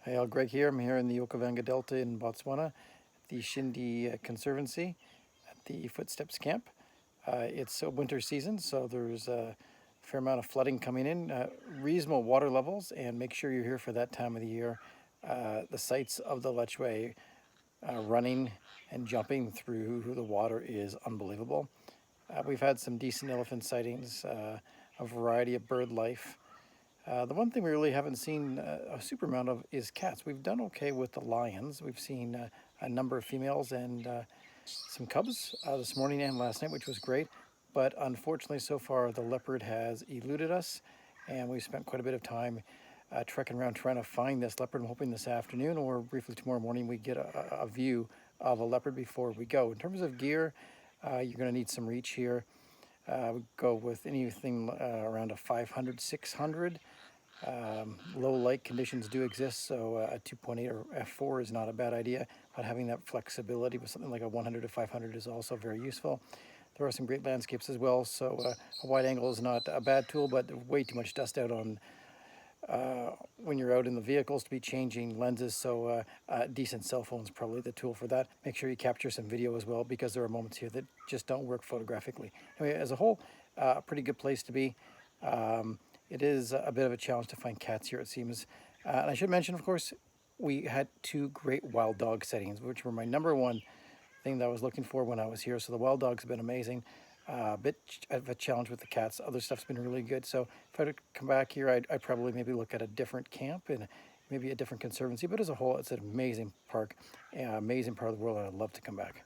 Hey, Greg here. I'm here in the Okavango Delta in Botswana, at the Shindi Conservancy at the Footsteps Camp. It's a winter season, so there's a fair amount of flooding coming in, reasonable water levels, and make sure you're here for that time of the year. The sights of the lechwe running and jumping through the water is unbelievable. We've had some decent elephant sightings, a variety of bird life. The one thing we really haven't seen a super amount of is cats. We've done okay with the lions. We've seen a number of females and some cubs this morning and last night, which was great. But unfortunately, so far, the leopard has eluded us, and we've spent quite a bit of time trekking around trying to find this leopard. I'm hoping this afternoon or briefly tomorrow morning we get a view of a leopard before we go. In terms of gear, you're going to need some reach here. We go with anything around a 500, 600. Low light conditions do exist, so a 2.8 or f4 is not a bad idea, but having that flexibility with something like a 100 to 500 is also very useful. There are some great landscapes as well, so a wide angle is not a bad tool, but way too much dust out on when you're out in the vehicles to be changing lenses, so a decent cell phone is probably the tool for that. Make sure you capture some video as well, because there are moments here that just don't work photographically. Anyway, as a whole, a pretty good place to be. It is a bit of a challenge to find cats here, it seems. And I should mention, of course, we had two great wild dog sightings, which were my number one thing that I was looking for when I was here. So the wild dogs have been amazing. A bit of a challenge with the cats. Other stuff's been really good. So if I were to come back here, I'd probably maybe look at a different camp and maybe a different conservancy. But as a whole, it's an amazing park, amazing part of the world, and I'd love to come back.